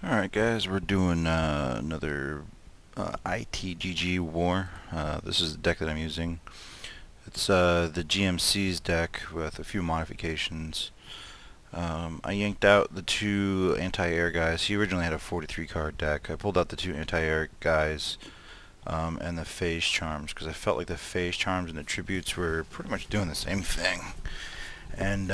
Alright guys, we're doing another ITTG War. This is the deck that I'm using. It's the GMC's deck with a few modifications. I yanked out the two anti-air guys. He originally had a 43 card deck. I pulled out the two anti-air guys and the phase charms because I felt like the phase charms and the tributes were pretty much doing the same thing. And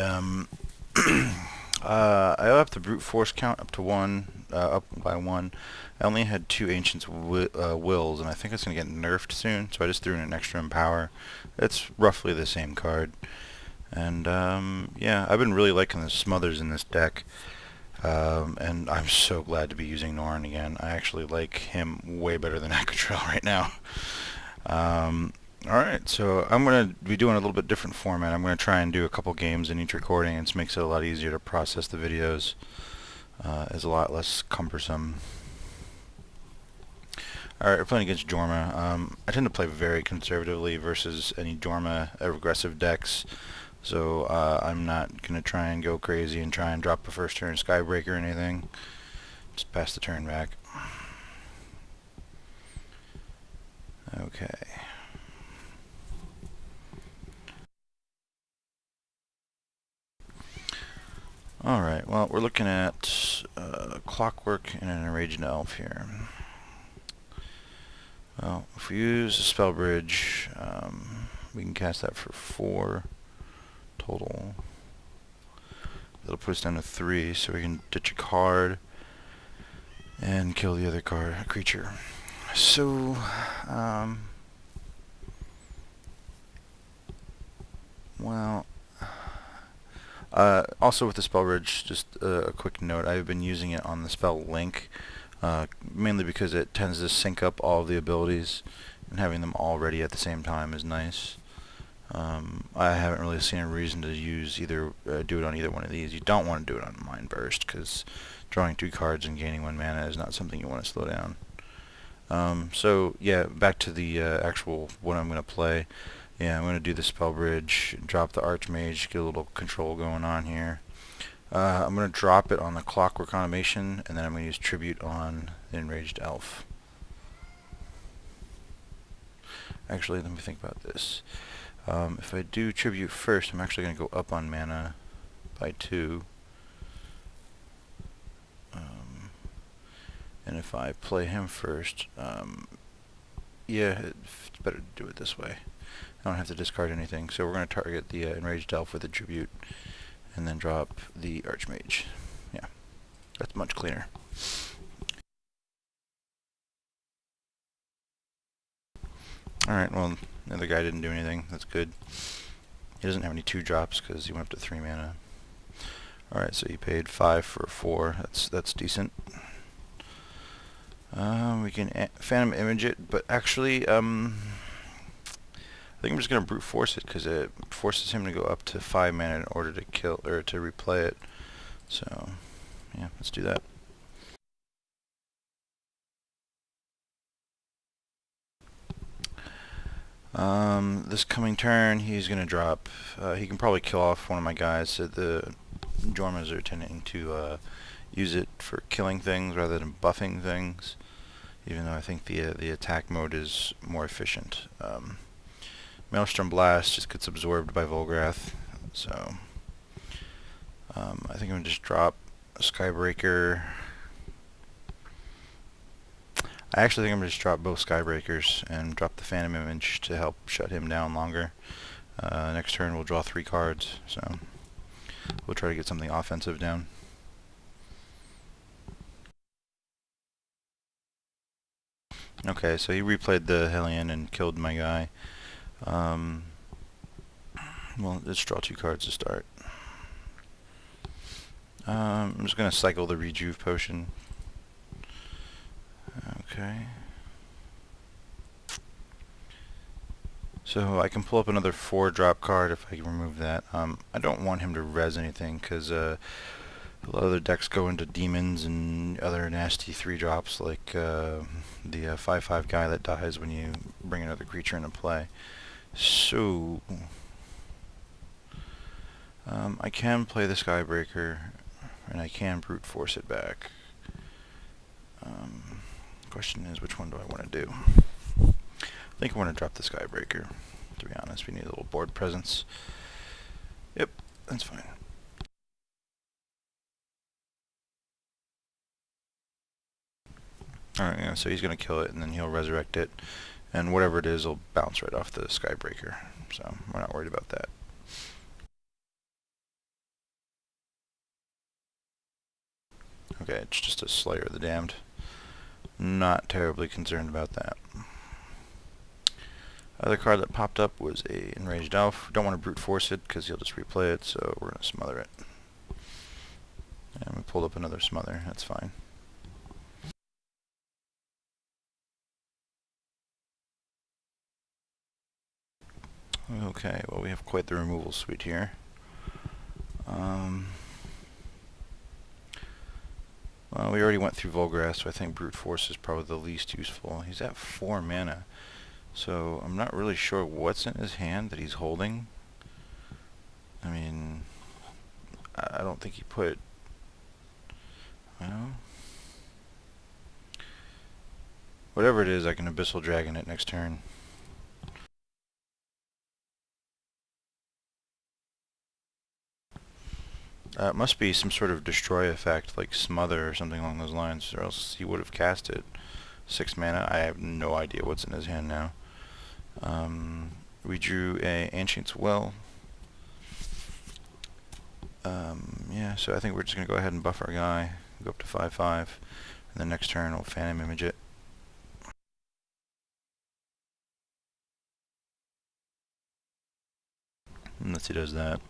I upped the brute force count up to up by one. I only had two Ancient's Wills, and I think it's going to get nerfed soon, so I just threw in an extra Empower. It's roughly the same card. And yeah, I've been really liking the Smothers in this deck. And I'm so glad to be using Norn again. I actually like him way better than Acatrell right now. Alright, so I'm going to be doing a little bit different format. I'm going to try and do a couple games in each recording. It makes it a lot easier to process the videos. It's a lot less cumbersome. Alright, we're playing against Jorma. I tend to play very conservatively versus any Jorma aggressive decks. So I'm not going to try and go crazy and try and drop a first turn Skybreaker or anything. Just pass the turn back. Okay. Alright, well, we're looking at Clockwork and an Enraged Elf here. Well, if we use a Spell Bridge, we can cast that for 4 total. That'll put us down to 3, so we can ditch a card and kill the other creature. So, well, also with the Spell Bridge, just a quick note, I've been using it on the spell Link, mainly because it tends to sync up all of the abilities, and having them all ready at the same time is nice. I haven't really seen a reason to use do it on either one of these. You don't want to do it on Mind Burst, because drawing 2 cards and gaining 1 mana is not something you want to slow down. So yeah, back to the actual what I'm going to play. Yeah, I'm going to do the Spell Bridge, drop the Archmage, get a little control going on here. I'm going to drop it on the Clockwork Automation, and then I'm going to use Tribute on the Enraged Elf. Actually, let me think about this. If I do Tribute first, I'm actually going to go up on mana by 2. And if I play him first, yeah, it's better to do it this way. I don't have to discard anything, so we're going to target the Enraged Elf with a Tribute, and then drop the Archmage. Yeah, that's much cleaner. Alright, well, the other guy didn't do anything. That's good. He doesn't have any 2-drops because he went up to 3 mana. Alright, so he paid 5 for 4. That's decent. We can Phantom Image it, but actually, I think I'm just going to brute force it because it forces him to go up to 5 mana in order to kill or to replay it. So, yeah, let's do that. This coming turn, he's going to drop. He can probably kill off one of my guys. So the Jormas are tending to use it for killing things rather than buffing things, even though I think the attack mode is more efficient. Maelstrom Blast just gets absorbed by Volgrath, so I think I'm going to just drop a Skybreaker. I actually think I'm going to just drop both Skybreakers and drop the Phantom Image to help shut him down longer. Next turn we'll draw 3 cards, so we'll try to get something offensive down. Okay, so he replayed the Hellion and killed my guy. Well, let's draw 2 cards to start. I'm just going to cycle the Rejuve Potion. Okay. So I can pull up another 4-drop card if I can remove that. I don't want him to res anything because a lot of other decks go into demons and other nasty 3-drops like the 5/5 guy that dies when you bring another creature into play. So I can play the Skybreaker and I can brute force it back. Question is, which one do I want to do? I think I want to drop the Skybreaker, to be honest. We need a little board presence. Yep, that's fine. Alright, yeah, so he's going to kill it, and then he'll resurrect it. And whatever it is, will bounce right off the Skybreaker. So, we're not worried about that. Okay, it's just a Slayer of the Damned. Not terribly concerned about that. Other card that popped up was a Enraged Elf. Don't want to brute force it because he'll just replay it, so we're going to smother it. And we pulled up another smother, that's fine. Okay, well we have quite the removal suite here. Well, we already went through Volgrass, so I think brute force is probably the least useful. He's at 4 mana. So, I'm not really sure what's in his hand that he's holding. I mean, I don't think he put... Well... Whatever it is, I can Abyssal Dragon it next turn. It must be some sort of destroy effect, like Smother or something along those lines, or else he would have cast it. 6 mana, I have no idea what's in his hand now. We drew a Ancient's Will. Yeah, so I think we're just going to go ahead and buff our guy, go up to 5/5, and then next turn we'll Phantom Image it. Unless he does that.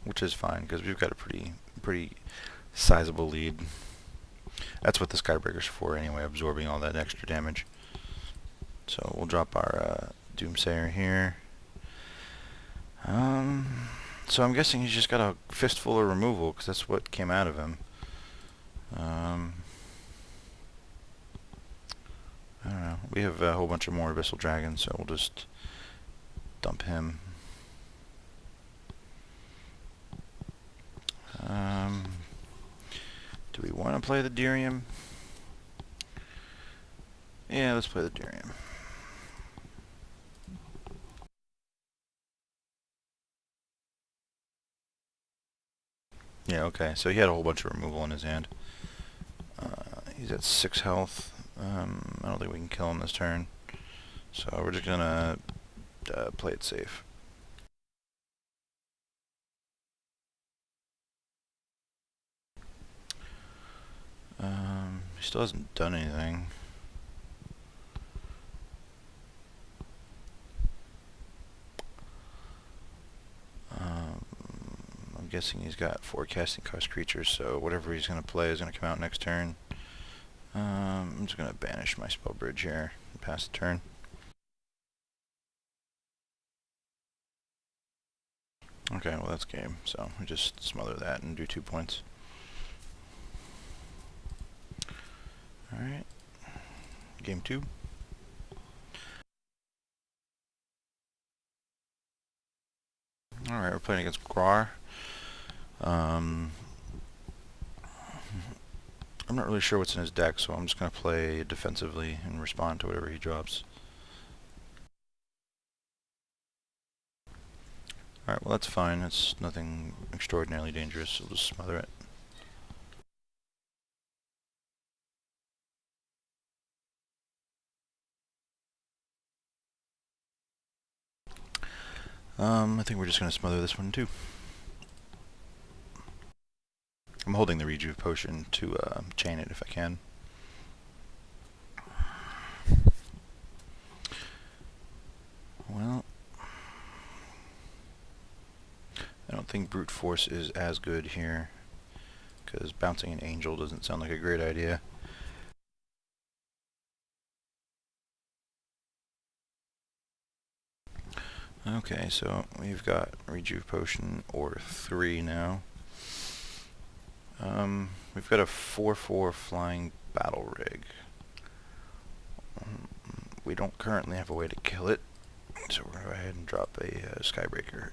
Which is fine, because we've got a pretty sizable lead. That's what the Skybreaker's for anyway, absorbing all that extra damage. So we'll drop our Doomsayer here. So I'm guessing he's just got a fistful of removal, because that's what came out of him. I don't know. We have a whole bunch of more Abyssal Dragons, so we'll just dump him. Do we want to play the Dirium? Yeah, let's play the Dirium. Yeah, okay, so he had a whole bunch of removal in his hand. He's at 6 health. I don't think we can kill him this turn. So we're just gonna play it safe. He still hasn't done anything. I'm guessing he's got 4 casting cost creatures, so whatever he's going to play is going to come out next turn. I'm just going to banish my spell bridge here and pass the turn. Okay, well that's game, so we just smother that and do 2 points. Alright, game 2. Alright, we're playing against Grar. I'm not really sure what's in his deck, so I'm just going to play defensively and respond to whatever he drops. Alright, well that's fine. It's nothing extraordinarily dangerous. We'll just smother it. I think we're just going to smother this one too. I'm holding the Rejuve Potion to chain it if I can. Well, I don't think Brute Force is as good here, because bouncing an Angel doesn't sound like a great idea. Okay, so we've got Rejuve Potion or 3 now. We've got a 4/4 flying battle rig. We don't currently have a way to kill it, so we're going to go ahead and drop a Skybreaker.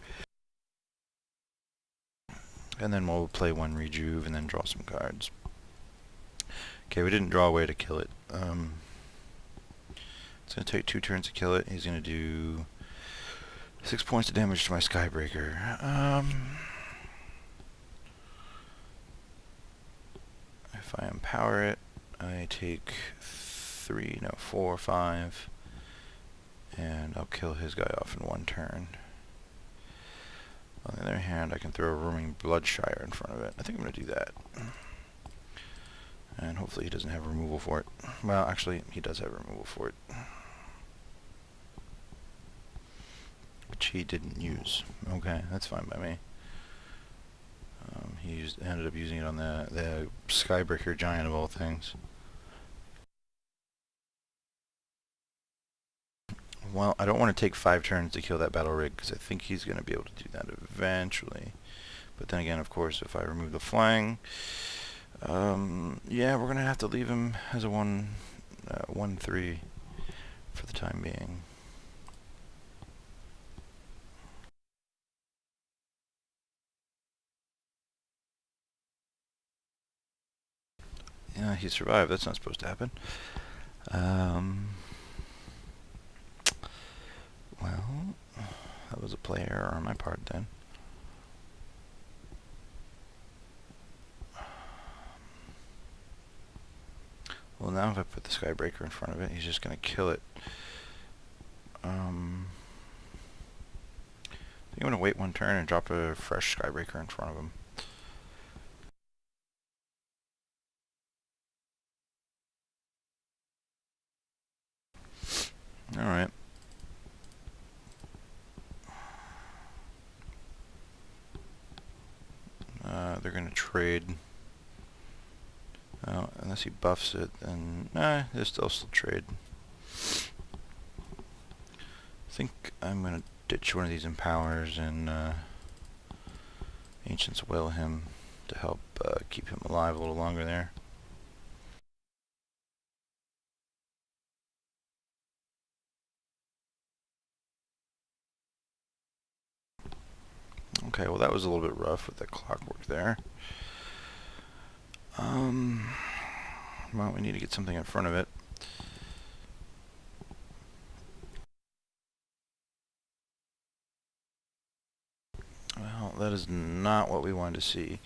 and then we'll play one rejuve and then draw some cards. Okay, we didn't draw a way to kill it. It's going to take 2 turns to kill it. He's going to do 6 points of damage to my Skybreaker. If I empower it, I take 4, 5, and I'll kill his guy off in 1 turn. On the other hand, I can throw a Roaming Bloodshire in front of it. I think I'm going to do that. And hopefully he doesn't have removal for it. Well, actually, he does have removal for it. Which he didn't use. Okay, that's fine by me. He ended up using it on the Skybreaker Giant of all things. Well, I don't want to take 5 turns to kill that Battle Rig, because I think he's going to be able to do that eventually. But then again, of course, if I remove the flying, yeah, we're going to have to leave him as a 1-3 for the time being. Yeah, he survived. That's not supposed to happen. Well, that was a play error on my part then. Well, now if I put the Skybreaker in front of it, he's just going to kill it. I think I'm going to wait 1 turn and drop a fresh Skybreaker in front of him. Alright. They're going to trade. Unless he buffs it, then they'll still trade. I think I'm going to ditch one of these Empowers and Ancient's Will him to help keep him alive a little longer there. Okay, well that was a little bit rough with that clockwork there. Well, we need to get something in front of it. Well, that is not what we wanted to see.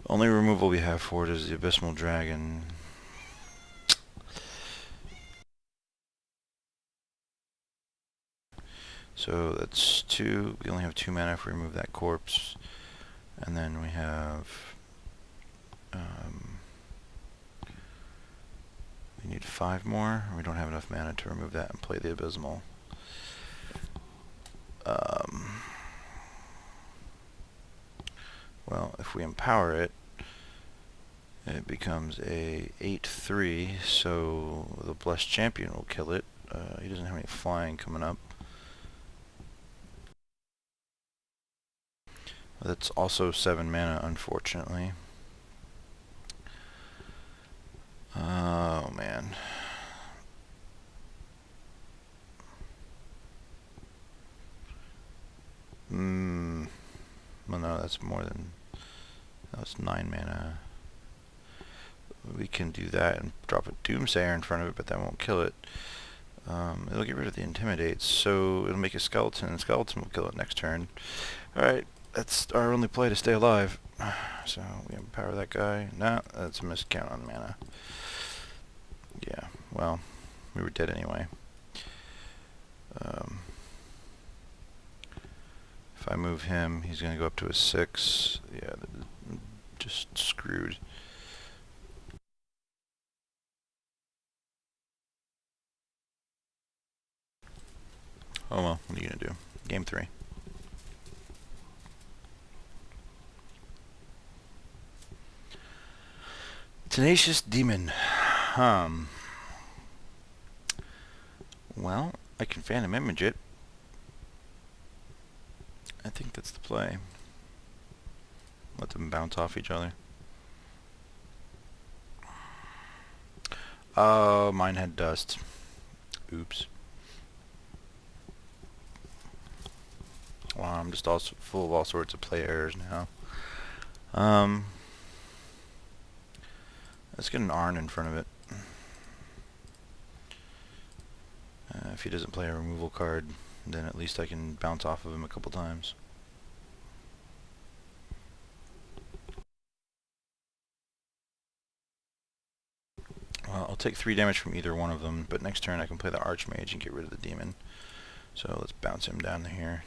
Only removal we have for it is the Abysmal Dragon. So that's 2. We only have 2 mana if we remove that corpse. And then we have... we need 5 more. We don't have enough mana to remove that and play the Abysmal. Well, if we empower it, it becomes a 8/3, so the Blessed Champion will kill it. He doesn't have any flying coming up. That's also 7 mana, unfortunately. Oh, man. Well, no, that's more than... That's 9 mana. We can do that and drop a Doomsayer in front of it, but that won't kill it. It'll get rid of the Intimidate, so it'll make a Skeleton, and Skeleton will kill it next turn. Alright, that's our only play to stay alive. So, we empower that guy. Nah, that's a miscount on mana. Yeah, well, we were dead anyway. If I move him, he's going to go up to a 6. Yeah, just screwed. Oh well, what are you going to do? Game 3. Tenacious Demon. Well, I can Phantom Image it. I think that's the play. Let them bounce off each other. Oh, mine had dust. Oops. Wow, I'm just full of all sorts of play errors now. Um, let's get an Arn in front of it. If he doesn't play a removal card, then at least I can bounce off of him a couple times. Well, I'll take 3 damage from either one of them, but next turn I can play the Archmage and get rid of the demon. So let's bounce him down here.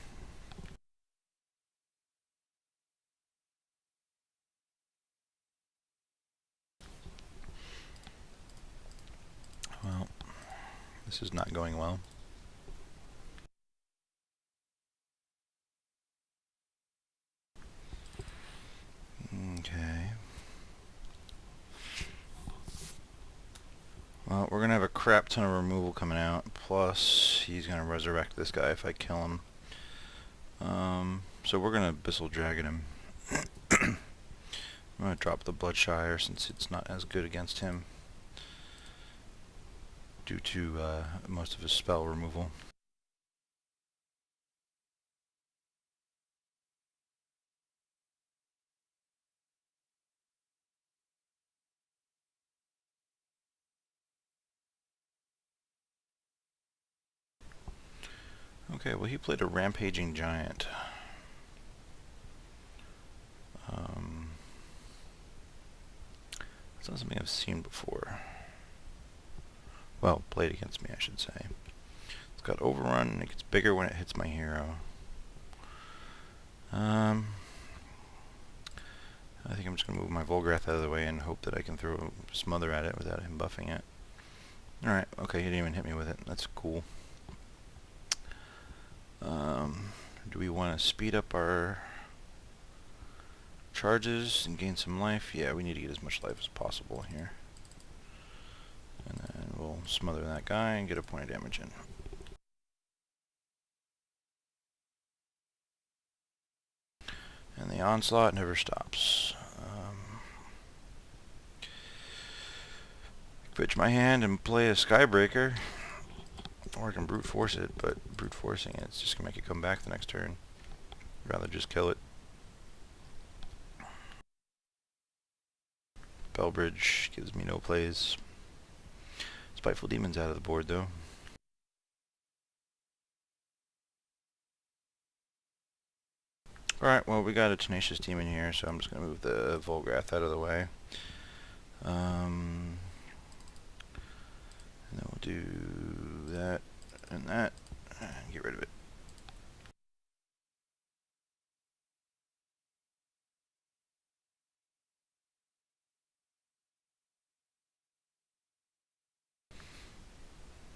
Well, this is not going well. Okay. Well, we're going to have a crap ton of removal coming out, plus he's going to resurrect this guy if I kill him. So we're going to Abyssal Dragon him. I'm going to drop the Bloodshire since it's not as good against him due to most of his spell removal. Okay, well he played a Rampaging Giant. It's not something I've seen before. Well, played against me, I should say. It's got Overrun, and it gets bigger when it hits my hero. I think I'm just going to move my Volgrath out of the way and hope that I can throw a Smother at it without him buffing it. Alright, okay, he didn't even hit me with it. That's cool. Do we want to speed up our charges and gain some life? Yeah, we need to get as much life as possible here. And then we'll smother that guy and get a point of damage in. And the onslaught never stops. Pitch my hand and play a Skybreaker. Or I can brute force it, but brute forcing it's just going to make it come back the next turn. I'd rather just kill it. Bellbridge gives me no plays. Spiteful Demon's out of the board though. Alright, well we got a Tenacious Demon here, so I'm just going to move the Volgrath out of the way. And then we'll do that and get rid of it.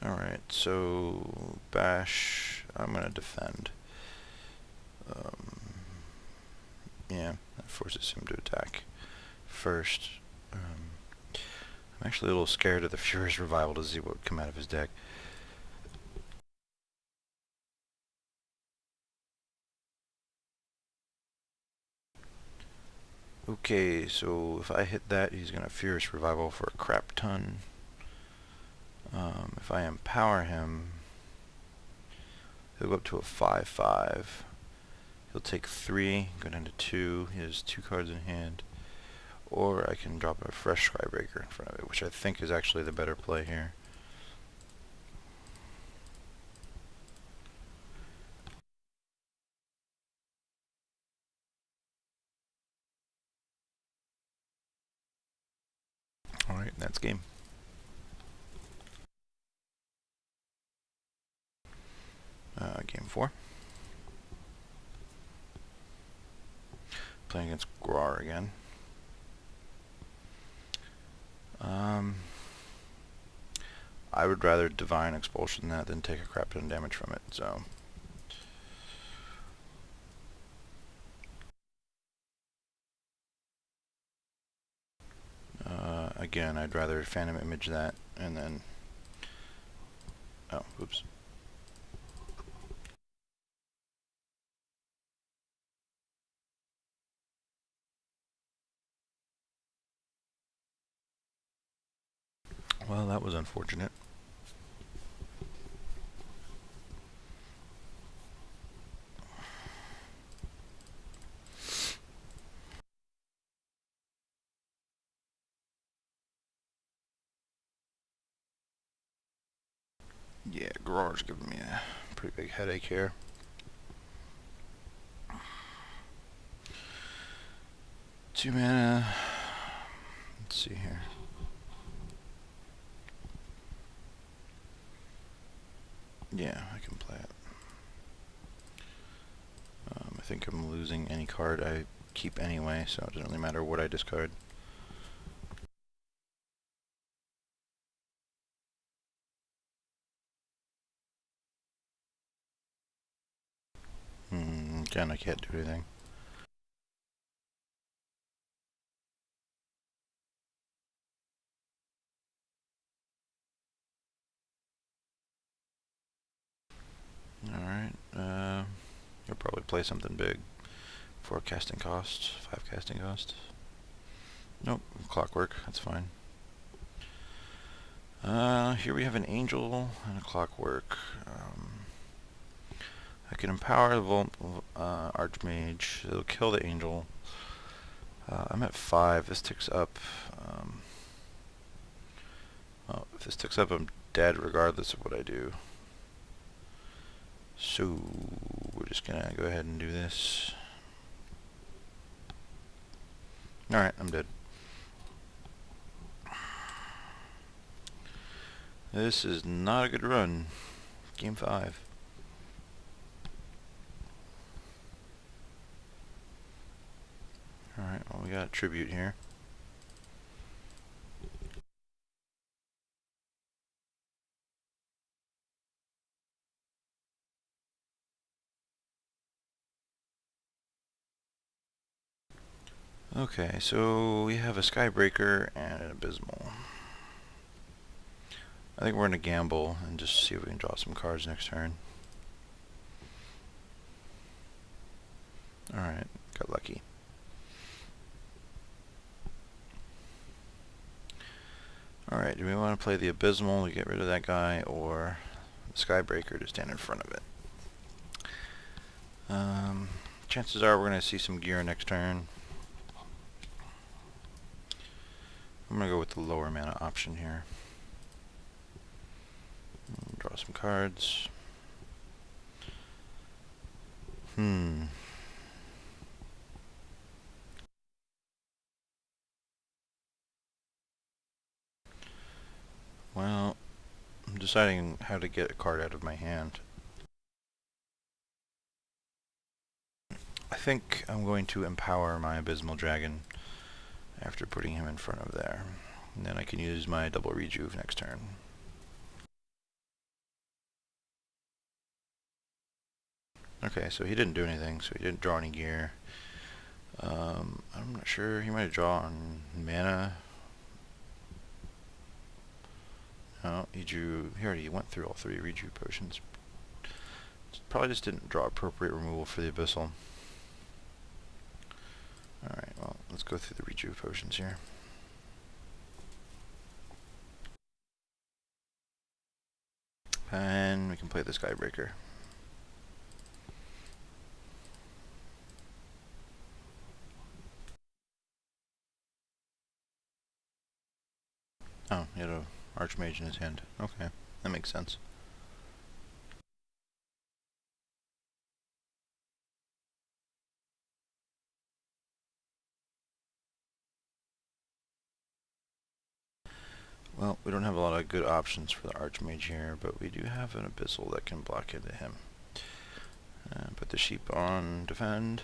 Alright, so Bash, I'm going to defend. Yeah, that forces him to attack first. I'm actually a little scared of the Furious Revival to see what would come out of his deck. Okay, so if I hit that, he's going to Furious Revival for a crap ton. If I empower him, he'll go up to a 5/5. He'll take 3, go down to 2. He has 2 cards in hand. Or I can drop a fresh Skybreaker in front of it, which I think is actually the better play here. Alright, that's game. Game 4. Playing against Grar again. I would rather Divine Expulsion that than take a crap ton of damage from it, so... Again, I'd rather Phantom Image that, and then... Oh, oops. Well, that was unfortunate. Yeah, Garage giving me a pretty big headache here. Two mana. Let's see here. Yeah, I can play it. I think I'm losing any card I keep anyway, so it doesn't really matter what I discard. Again, I can't do anything. Alright, you'll probably play something big. 4 casting cost, 5 casting cost. Nope, clockwork, that's fine. Here we have an angel and a clockwork. I can empower the Archmage. It'll kill the angel. I'm at 5. This ticks up. Well, if this ticks up, I'm dead regardless of what I do. So we're just gonna go ahead and do this. Alright, I'm dead. This is not a good run. Game 5. Alright, well, we got a tribute here. Okay, so we have a Skybreaker and an Abysmal. I think we're gonna gamble and just see if we can draw some cards next turn. Alright, got lucky. Alright, do we want to play the Abysmal to get rid of that guy, or the Skybreaker to stand in front of it? Chances are we're going to see some gear next turn. I'm going to go with the lower mana option here. Draw some cards. Well, I'm deciding how to get a card out of my hand. I think I'm going to empower my Abysmal Dragon after putting him in front of there. And then I can use my double rejuve next turn. Okay, so he didn't do anything, so he didn't draw any gear. I'm not sure, he might have drawn mana. No, he already went through all 3 rejuve potions. Probably just didn't draw appropriate removal for the Abyssal. Alright, well, let's go through the rejuve potions here. And we can play the Skybreaker. Oh, he had an Archmage in his hand. Okay, that makes sense. Well, we don't have a lot of good options for the Archmage here, but we do have an Abyssal that can block into him. Put the sheep on defend.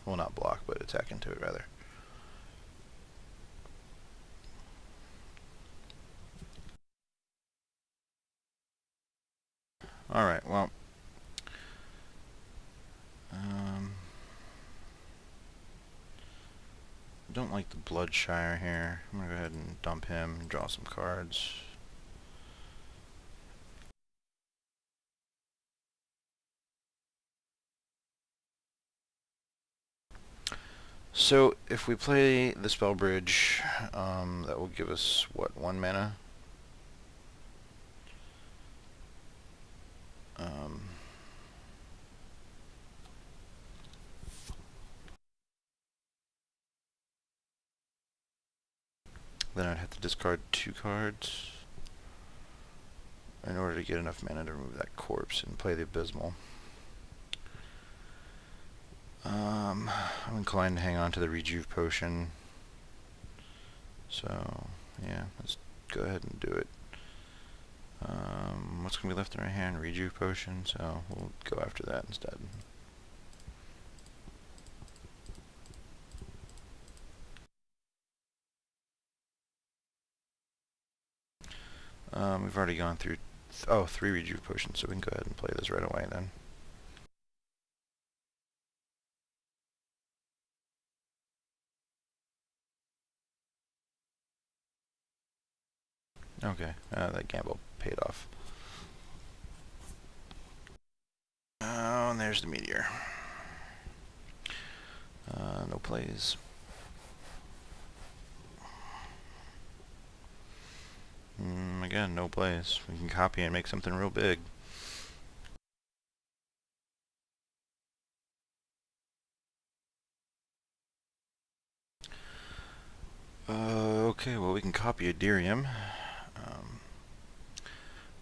Well, not block, but attack into it, rather. Alright, well. Don't like the Bloodshire here. I'm gonna go ahead and dump him, draw some cards. So if we play the Spell Bridge, that will give us what, 1 mana? Then I'd have to discard 2 cards. in order to get enough mana to remove that corpse and play the Abysmal. I'm inclined to hang on to the Rejuve Potion. So, yeah, let's go ahead and do it. What's going to be left in our hand? Rejuve Potion, so we'll go after that instead. We've already gone through, 3 Rejuve Potions, so we can go ahead and play this right away then. Okay, that gamble paid off. Oh, and there's the meteor. No plays. Again, no plays. We can copy and make something real big. Okay, well we can copy a Dirium.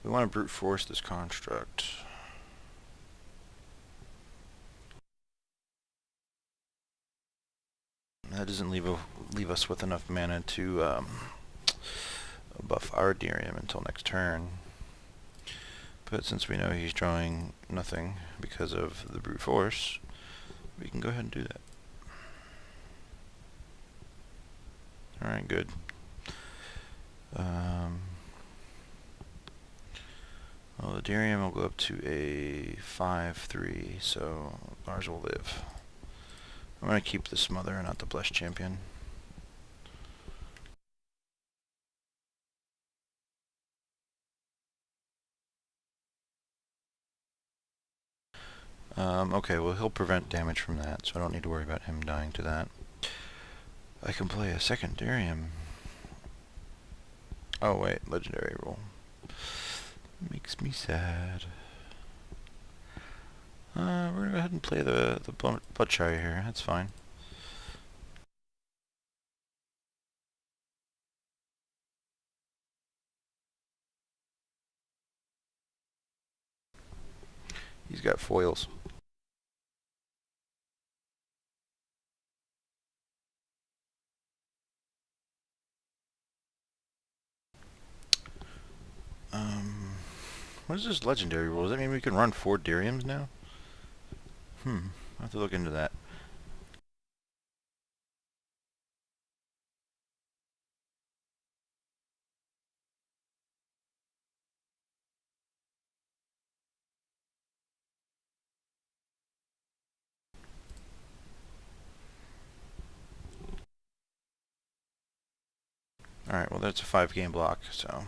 We want to brute force this construct. That doesn't leave us with enough mana to buff our Dirium until next turn. But since we know he's drawing nothing because of the brute force, we can go ahead and do that. Alright, good. Well, the Dirium will go up to a 5/3, so ours will live. I'm going to keep the Smother and not the Blessed Champion. Okay, well he'll prevent damage from that, so I don't need to worry about him dying to that. I can play a second Dirium. Oh wait, legendary rule. Makes me sad. We're gonna go ahead and play the Bloodshire here, that's fine. He's got foils. What is this legendary rule? Does that mean we can run 4 Diriums now? I'll have to look into that. Alright, well that's a 5-game block, so